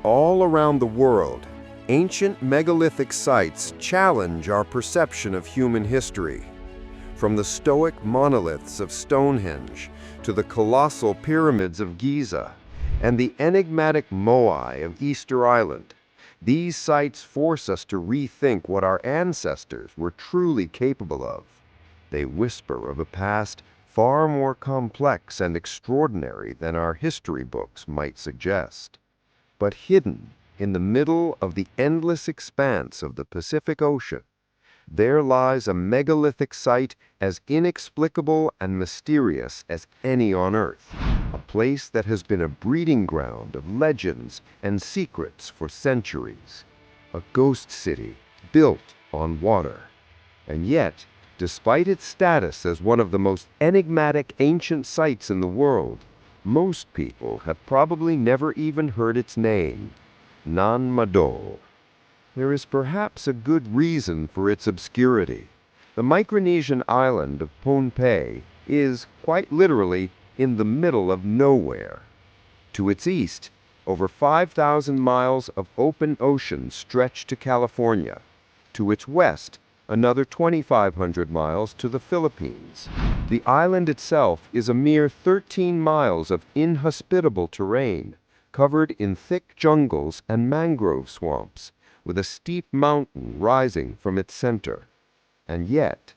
All around the world, ancient megalithic sites challenge our perception of human history. From the stoic monoliths of Stonehenge to the colossal pyramids of Giza and the enigmatic Moai of Easter Island, these sites force us to rethink what our ancestors were truly capable of. They whisper of a past far more complex and extraordinary than our history books might suggest. But hidden in the middle of the endless expanse of the Pacific Ocean, there lies a megalithic site as inexplicable and mysterious as any on Earth, a place that has been a breeding ground of legends and secrets for centuries, a ghost city built on water. And yet, despite its status as one of the most enigmatic ancient sites in the world, most people have probably never even heard its name, Nan Madol. There is perhaps a good reason for its obscurity. The Micronesian island of Pohnpei is, quite literally, in the middle of nowhere. To its east, over 5,000 miles of open ocean stretch to California. To its west, another 2,500 miles to the Philippines. The island itself is a mere 13 miles of inhospitable terrain, covered in thick jungles and mangrove swamps, with a steep mountain rising from its center. And yet,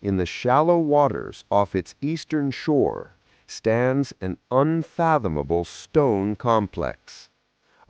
in the shallow waters off its eastern shore, stands an unfathomable stone complex.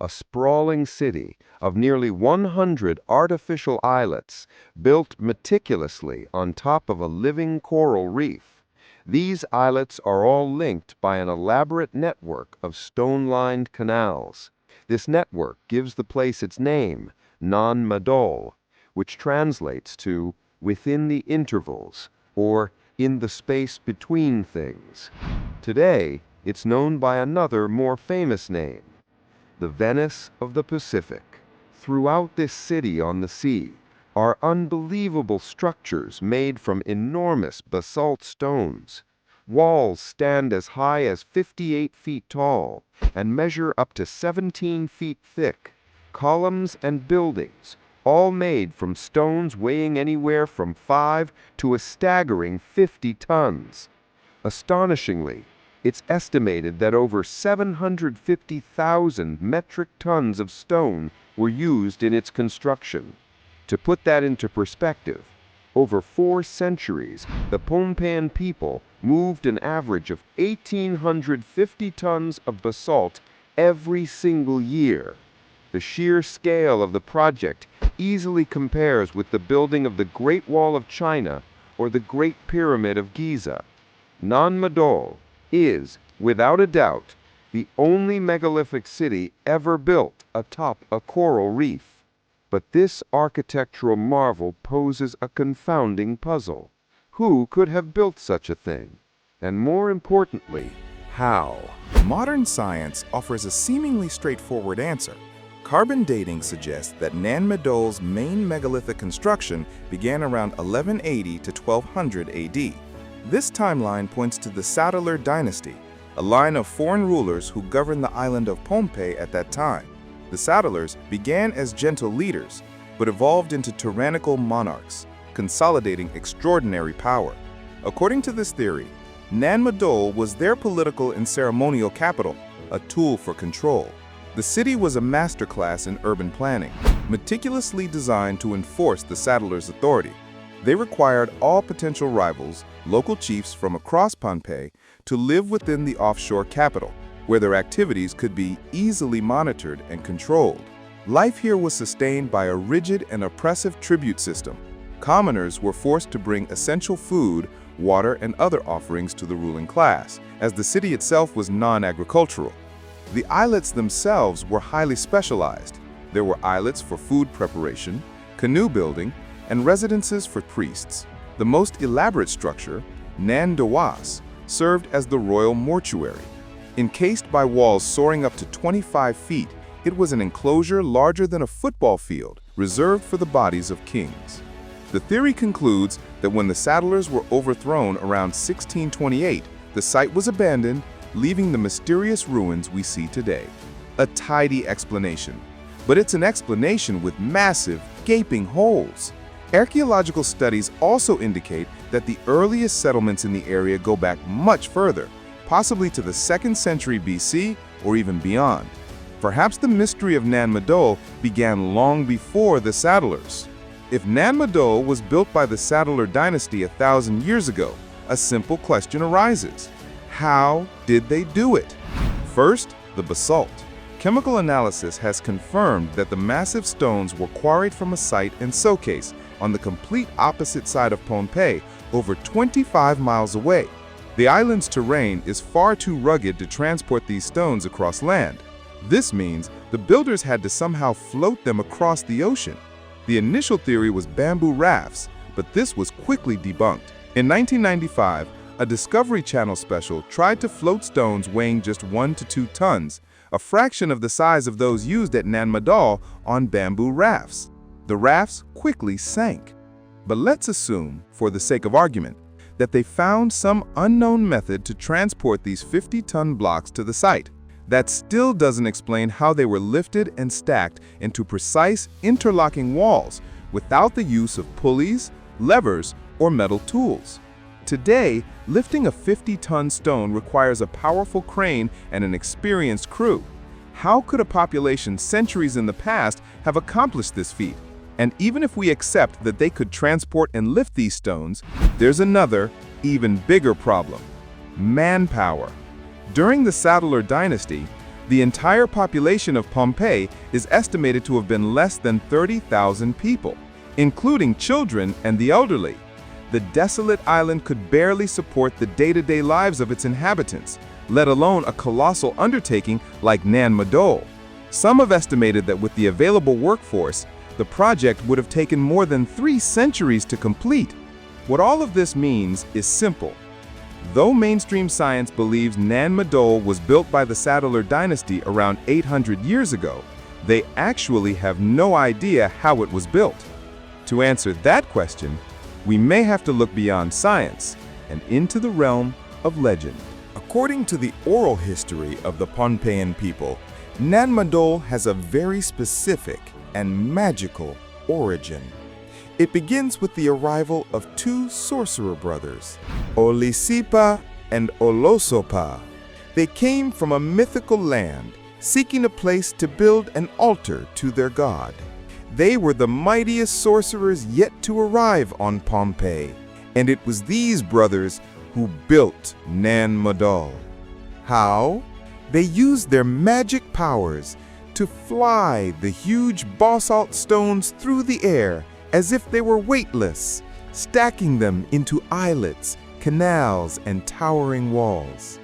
A sprawling city of nearly 100 artificial islets built meticulously on top of a living coral reef. These islets are all linked by an elaborate network of stone-lined canals. This network gives the place its name, Nan Madol, which translates to within the intervals, or in the space between things. Today, it's known by another more famous name, the Venice of the Pacific. Throughout this city on the sea are unbelievable structures made from enormous basalt stones. Walls stand as high as 58 feet tall and measure up to 17 feet thick. Columns and buildings, all made from stones weighing anywhere from 5 to a staggering 50 tons. Astonishingly, it's estimated that over 750,000 metric tons of stone were used in its construction. To put that into perspective, over 4 centuries, the Pohnpeian people moved an average of 1,850 tons of basalt every single year. The sheer scale of the project easily compares with the building of the Great Wall of China or the Great Pyramid of Giza. Nan Madol is, without a doubt, the only megalithic city ever built atop a coral reef. But this architectural marvel poses a confounding puzzle. Who could have built such a thing? And more importantly, how? Modern science offers a seemingly straightforward answer. Carbon dating suggests that Nan Madol's main megalithic construction began around 1180 to 1200 AD. This timeline points to the Sattler dynasty, a line of foreign rulers who governed the island of Pohnpei at that time. The Sattlers began as gentle leaders, but evolved into tyrannical monarchs, consolidating extraordinary power. According to this theory, Nan Madol was their political and ceremonial capital, a tool for control. The city was a masterclass in urban planning, meticulously designed to enforce the Sattlers' authority. They required all potential rivals, local chiefs from across Pohnpei, to live within the offshore capital, where their activities could be easily monitored and controlled. Life here was sustained by a rigid and oppressive tribute system. Commoners were forced to bring essential food, water, and other offerings to the ruling class, as the city itself was non-agricultural. The islets themselves were highly specialized. There were islets for food preparation, canoe building, and residences for priests. The most elaborate structure, Nan Dawas, served as the royal mortuary. Encased by walls soaring up to 25 feet, it was an enclosure larger than a football field, reserved for the bodies of kings. The theory concludes that when the Sattlers were overthrown around 1628, the site was abandoned, leaving the mysterious ruins we see today. a tidy explanation. But it's an explanation with massive, gaping holes. Archaeological studies also indicate that the earliest settlements in the area go back much further, possibly to the 2nd century BC or even beyond. Perhaps the mystery of Nan Madol began long before the settlers. If Nan Madol was built by the settler dynasty 1,000 years ago, a simple question arises. How did they do it? First, the basalt. Chemical analysis has confirmed that the massive stones were quarried from a site in Socase, on the complete opposite side of Pohnpei, over 25 miles away. The island's terrain is far too rugged to transport these stones across land. This means the builders had to somehow float them across the ocean. The initial theory was bamboo rafts, but this was quickly debunked. In 1995, a Discovery Channel special tried to float stones weighing just 1 to 2 tons, a fraction of the size of those used at Nan Madol, on bamboo rafts. The rafts quickly sank. But let's assume, for the sake of argument, that they found some unknown method to transport these 50-ton blocks to the site. That still doesn't explain how they were lifted and stacked into precise interlocking walls without the use of pulleys, levers, or metal tools. Today, lifting a 50-ton stone requires a powerful crane and an experienced crew. How could a population centuries in the past have accomplished this feat? And even if we accept that they could transport and lift these stones, there's another, even bigger problem: manpower. During the settler dynasty, the entire population of Pohnpei is estimated to have been less than 30,000 people, including children and the elderly. The desolate island could barely support the day-to-day lives of its inhabitants, let alone a colossal undertaking like Nan Madol. Some have estimated that with the available workforce, the project would have taken more than 3 centuries to complete. What all of this means is simple. Though mainstream science believes Nan Madol was built by the settler dynasty around 800 years ago, they actually have no idea how it was built. To answer that question, we may have to look beyond science and into the realm of legend. According to the oral history of the Pohnpeian people, Nan Madol has a very specific and magical origin. It begins with the arrival of 2 sorcerer brothers, Olisipa and Olosopa. They came from a mythical land, seeking a place to build an altar to their god. They were the mightiest sorcerers yet to arrive on Pohnpei, and it was these brothers who built Nan Madol. How? They used their magic powers to fly the huge basalt stones through the air as if they were weightless, stacking them into islets, canals, and towering walls.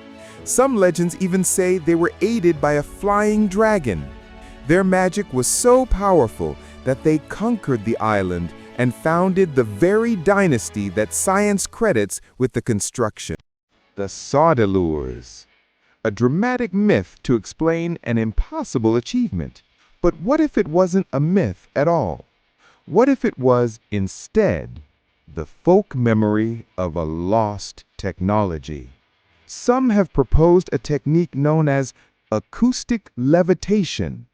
Some legends even say they were aided by a flying dragon. Their magic was so powerful that they conquered the island and founded the very dynasty that science credits with the construction. The Saudeleurs, a dramatic myth to explain an impossible achievement. But what if it wasn't a myth at all? What if it was, instead, the folk memory of a lost technology? Some have proposed a technique known as acoustic levitation,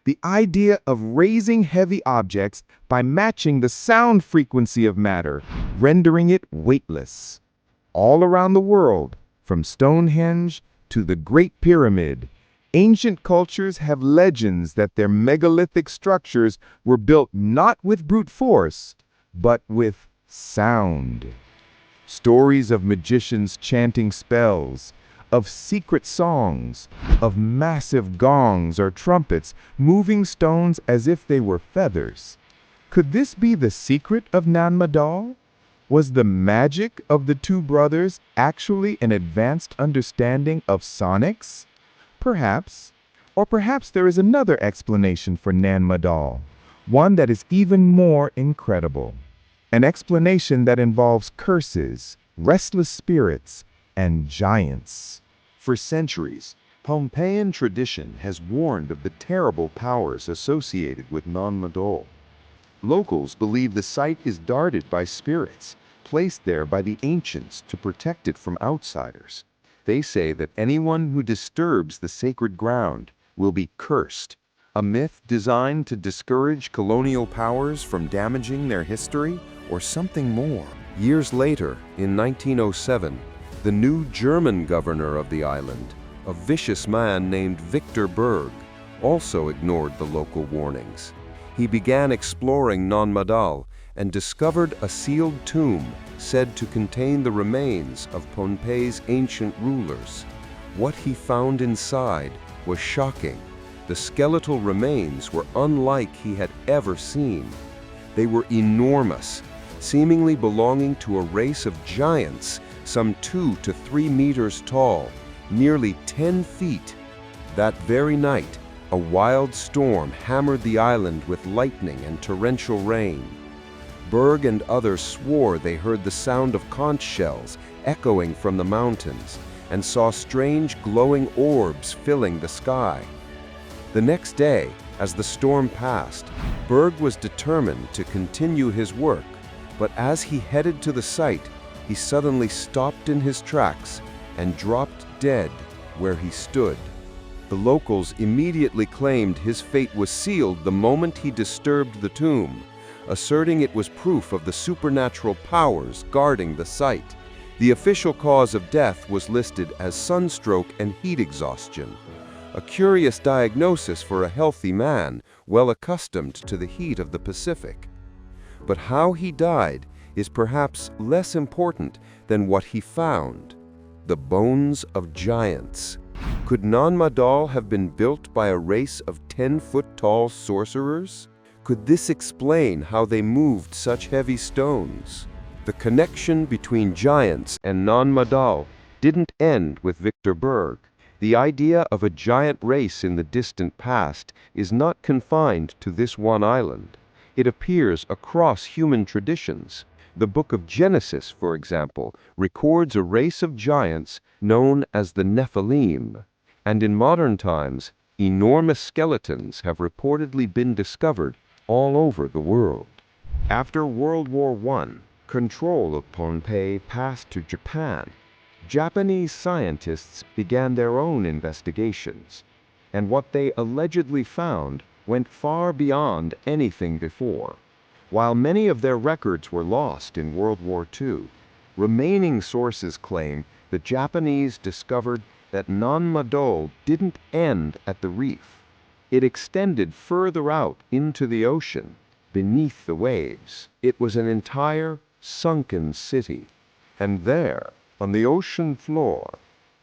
the idea of raising heavy objects by matching the sound frequency of matter, rendering it weightless. All around the world, from Stonehenge to the Great Pyramid, ancient cultures have legends that their megalithic structures were built not with brute force, but with sound. Stories of magicians chanting spells, of secret songs, of massive gongs or trumpets moving stones as if they were feathers. Could this be the secret of Nan Madol? Was the magic of the 2 brothers actually an advanced understanding of sonics? Perhaps. Or perhaps there is another explanation for Nan Madol, one that is even more incredible. An explanation that involves curses, restless spirits, and giants. For centuries, Pohnpeian tradition has warned of the terrible powers associated with Nan Madol. Locals believe the site is guarded by spirits, placed there by the ancients to protect it from outsiders. They say that anyone who disturbs the sacred ground will be cursed, a myth designed to discourage colonial powers from damaging their history, or something more. Years later, in 1907, the new German governor of the island, a vicious man named Victor Berg, also ignored the local warnings. He began exploring Nan Madol and discovered a sealed tomb said to contain the remains of Pohnpei's ancient rulers. What he found inside was shocking. The skeletal remains were unlike he had ever seen. They were enormous, seemingly belonging to a race of giants, some 2 to 3 meters tall, nearly 10 feet. That very night, a wild storm hammered the island with lightning and torrential rain. Berg and others swore they heard the sound of conch shells echoing from the mountains and saw strange glowing orbs filling the sky. The next day, as the storm passed, Berg was determined to continue his work, but as he headed to the site, he suddenly stopped in his tracks and dropped dead where he stood. The locals immediately claimed his fate was sealed the moment he disturbed the tomb, asserting it was proof of the supernatural powers guarding the site. The official cause of death was listed as sunstroke and heat exhaustion, a curious diagnosis for a healthy man well accustomed to the heat of the Pacific. But how he died is perhaps less important than what he found: the bones of giants. Could Nan Madol have been built by a race of 10-foot-tall sorcerers? Could this explain how they moved such heavy stones? The connection between giants and Nan Madol didn't end with Victor Berg. The idea of a giant race in the distant past is not confined to this one island. It appears across human traditions. The book of Genesis, for example, records a race of giants known as the Nephilim. And in modern times, enormous skeletons have reportedly been discovered all over the world. After World War I, control of Pohnpei passed to Japan. Japanese scientists began their own investigations, and what they allegedly found went far beyond anything before. While many of their records were lost in World War II, remaining sources claim the Japanese discovered that Nan Madol didn't end at the reef. It extended further out into the ocean, beneath the waves. It was an entire sunken city. And there, on the ocean floor,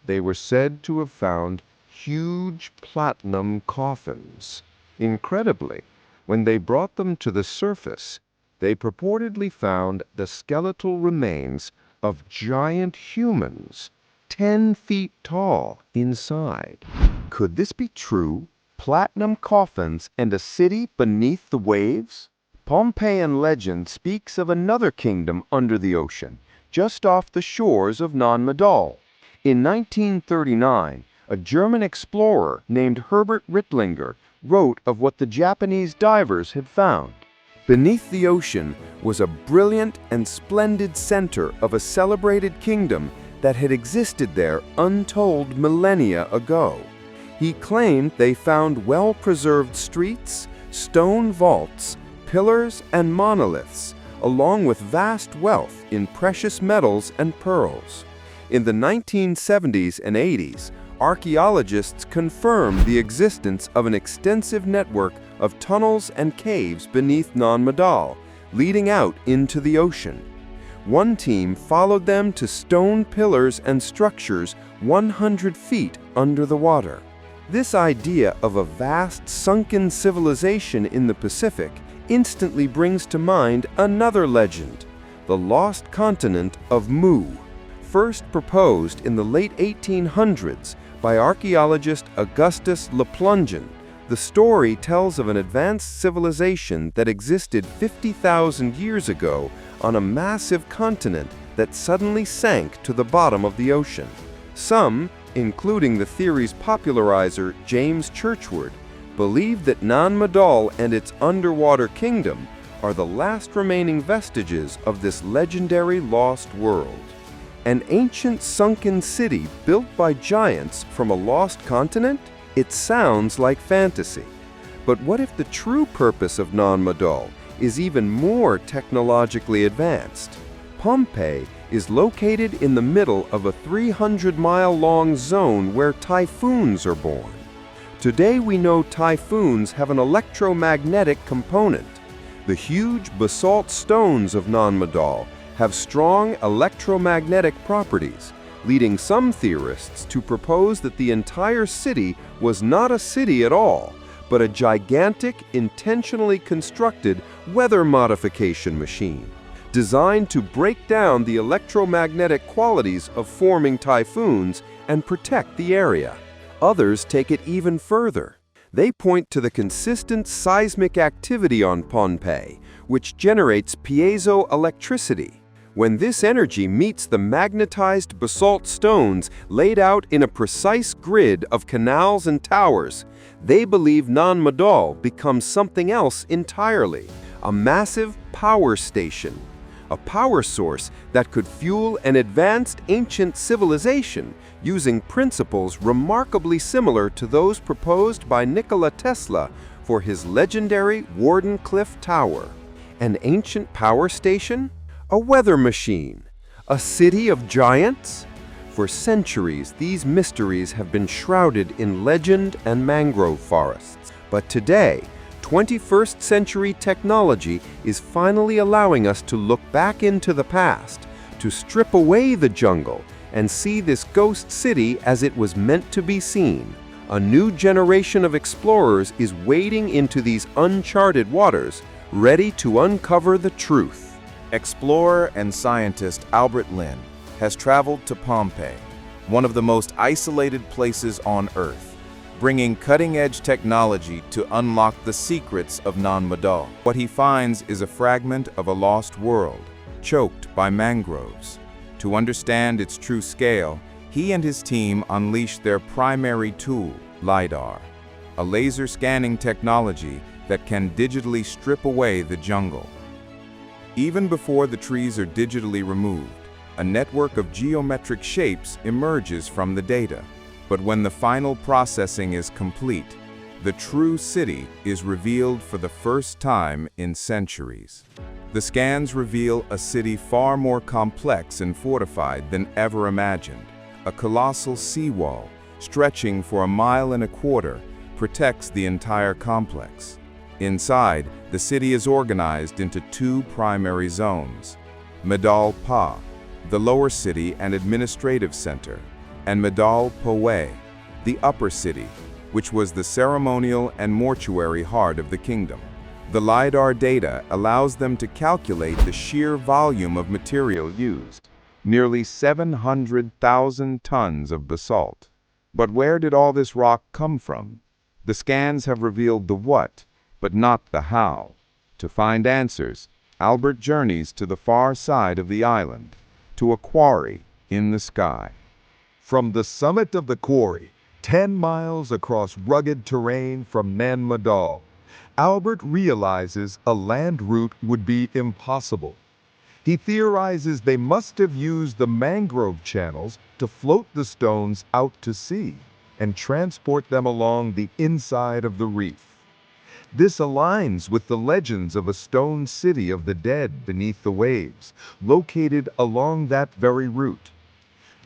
they were said to have found huge platinum coffins. Incredibly, when they brought them to the surface, they purportedly found the skeletal remains of giant humans, 10 feet tall, inside. Could this be true? Platinum coffins and a city beneath the waves? Pohnpeian legend speaks of another kingdom under the ocean, just off the shores of Nan Madol. In 1939, a German explorer named Herbert Rittlinger wrote of what the Japanese divers had found. Beneath the ocean was a brilliant and splendid center of a celebrated kingdom that had existed there untold millennia ago. He claimed they found well-preserved streets, stone vaults, pillars, and monoliths, along with vast wealth in precious metals and pearls. In the 1970s and 80s, archaeologists confirmed the existence of an extensive network of tunnels and caves beneath Nan Madol, leading out into the ocean. One team followed them to stone pillars and structures 100 feet under the water. This idea of a vast sunken civilization in the Pacific instantly brings to mind another legend, the lost continent of Mu, first proposed in the late 1800s by archaeologist Augustus Le Plongeon. The story tells of an advanced civilization that existed 50,000 years ago on a massive continent that suddenly sank to the bottom of the ocean. Some, including the theory's popularizer James Churchward, believe that Nan Madol and its underwater kingdom are the last remaining vestiges of this legendary lost world. An ancient sunken city built by giants from a lost continent? It sounds like fantasy. But what if the true purpose of Nan Madol is even more technologically advanced? Pohnpei is located in the middle of a 300-mile-long zone where typhoons are born. Today we know typhoons have an electromagnetic component. The huge basalt stones of Nan Madol have strong electromagnetic properties, leading some theorists to propose that the entire city was not a city at all, but a gigantic, intentionally constructed weather modification machine, designed to break down the electromagnetic qualities of forming typhoons and protect the area. Others take it even further. They point to the consistent seismic activity on Pohnpei, which generates piezoelectricity. When this energy meets the magnetized basalt stones laid out in a precise grid of canals and towers, they believe Nan Madol becomes something else entirely, a massive power station, a power source that could fuel an advanced ancient civilization using principles remarkably similar to those proposed by Nikola Tesla for his legendary Wardenclyffe Tower. An ancient power station? A weather machine? A city of giants? For centuries, these mysteries have been shrouded in legend and mangrove forests. But today, 21st century technology is finally allowing us to look back into the past, to strip away the jungle, and see this ghost city as it was meant to be seen. A new generation of explorers is wading into these uncharted waters, ready to uncover the truth. Explorer and scientist Albert Lin has traveled to Pohnpei, one of the most isolated places on Earth, bringing cutting-edge technology to unlock the secrets of Nan Madol. What he finds is a fragment of a lost world, choked by mangroves. To understand its true scale, he and his team unleashed their primary tool, Lidar, a laser scanning technology that can digitally strip away the jungle. Even before the trees are digitally removed, a network of geometric shapes emerges from the data. But when the final processing is complete, the true city is revealed for the first time in centuries. The scans reveal a city far more complex and fortified than ever imagined. A colossal seawall, stretching for 1.25 miles, protects the entire complex. Inside, the city is organized into two primary zones: Madol Pa, the lower city and administrative center, and Madol Pohnpei, the upper city, which was the ceremonial and mortuary heart of the kingdom. The Lidar data allows them to calculate the sheer volume of material used, nearly 700,000 tons of basalt. But where did all this rock come from? The scans have revealed the what, but not the how. To find answers, Albert journeys to the far side of the island, to a quarry in the sky. From the summit of the quarry, 10 miles across rugged terrain from Nan Madol, Albert realizes a land route would be impossible. He theorizes they must have used the mangrove channels to float the stones out to sea and transport them along the inside of the reef. This aligns with the legends of a stone city of the dead beneath the waves, located along that very route.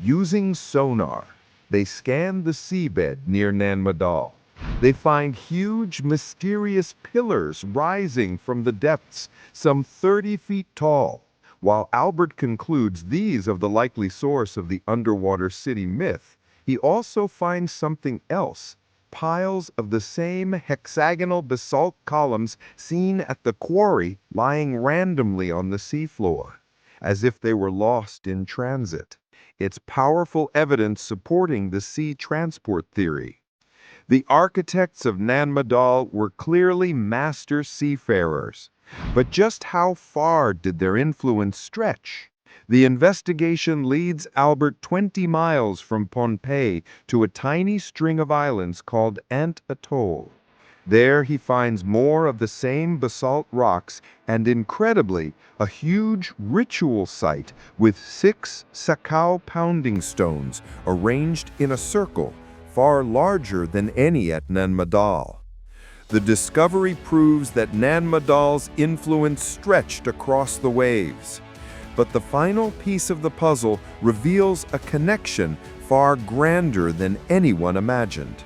Using sonar, they scan the seabed near Nan Madol. They find huge, mysterious pillars rising from the depths, some 30 feet tall. While Albert concludes these are the likely source of the underwater city myth, he also finds something else: piles of the same hexagonal basalt columns seen at the quarry lying randomly on the seafloor, as if they were lost in transit. It's powerful evidence supporting the sea transport theory. The architects of Nan Madol were clearly master seafarers. But just how far did their influence stretch? The investigation leads Albert 20 miles from Pohnpei to a tiny string of islands called Atop. There he finds more of the same basalt rocks and, incredibly, a huge ritual site with 6 sakau pounding stones arranged in a circle, far larger than any at Nan Madol. The discovery proves that Nan Madol's influence stretched across the waves. But the final piece of the puzzle reveals a connection far grander than anyone imagined.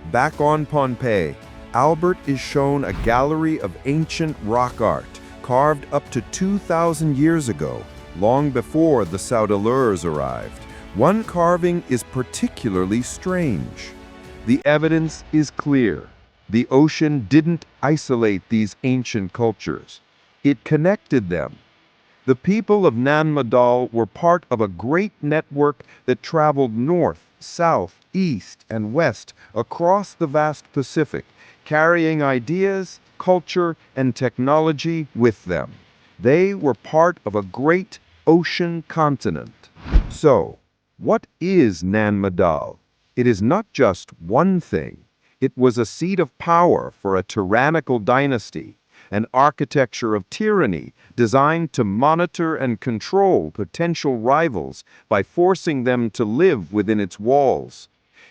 Back on Pohnpei, Albert is shown a gallery of ancient rock art carved up to 2,000 years ago, long before the Saudeleurs arrived. One carving is particularly strange. The evidence is clear. The ocean didn't isolate these ancient cultures. It connected them. The people of Nan Madol were part of a great network that traveled north, south, east, and west across the vast Pacific, carrying ideas, culture, and technology with them. They were part of a great ocean continent. So, what is Nan Madol? It is not just one thing. It was a seat of power for a tyrannical dynasty, an architecture of tyranny designed to monitor and control potential rivals by forcing them to live within its walls.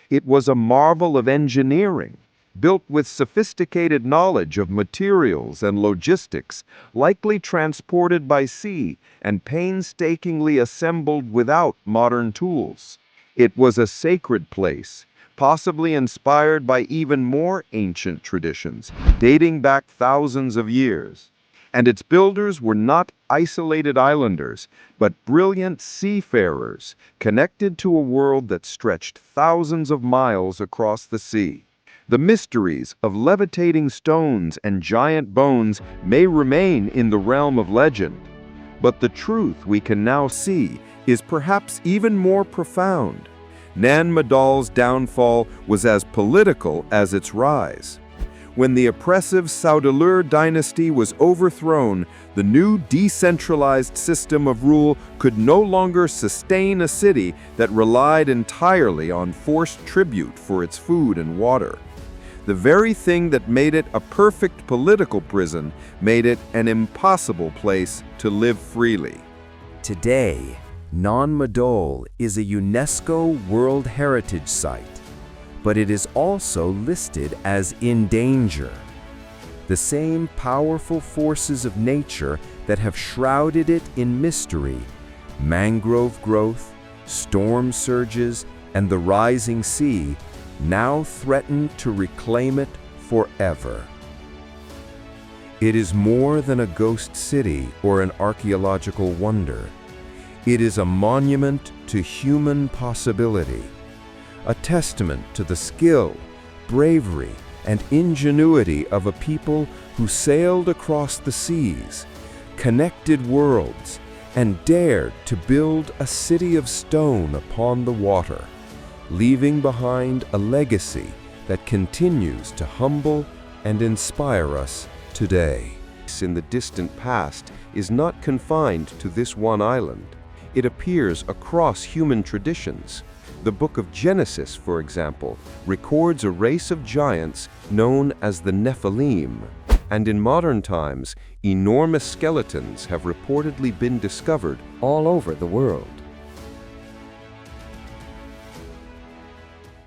It was a marvel of engineering, built with sophisticated knowledge of materials and logistics, likely transported by sea and painstakingly assembled without modern tools. It was a sacred place, possibly inspired by even more ancient traditions, dating back thousands of years. And its builders were not isolated islanders, but brilliant seafarers, connected to a world that stretched thousands of miles across the sea. The mysteries of levitating stones and giant bones may remain in the realm of legend, but the truth we can now see is perhaps even more profound. Nan Madol's downfall was as political as its rise. When the oppressive Saudeleur dynasty was overthrown, the new decentralized system of rule could no longer sustain a city that relied entirely on forced tribute for its food and water. The very thing that made it a perfect political prison made it an impossible place to live freely. Today, Nan Madol is a UNESCO World Heritage Site, but it is also listed as in danger. The same powerful forces of nature that have shrouded it in mystery, mangrove growth, storm surges, and the rising sea, now threaten to reclaim it forever. It is more than a ghost city or an archaeological wonder. It is a monument to human possibility, a testament to the skill, bravery, and ingenuity of a people who sailed across the seas, connected worlds, and dared to build a city of stone upon the water, leaving behind a legacy that continues to humble and inspire us today. In the distant past is not confined to this one island. It appears across human traditions. The book of Genesis, for example, records a race of giants known as the Nephilim. And in modern times, enormous skeletons have reportedly been discovered all over the world.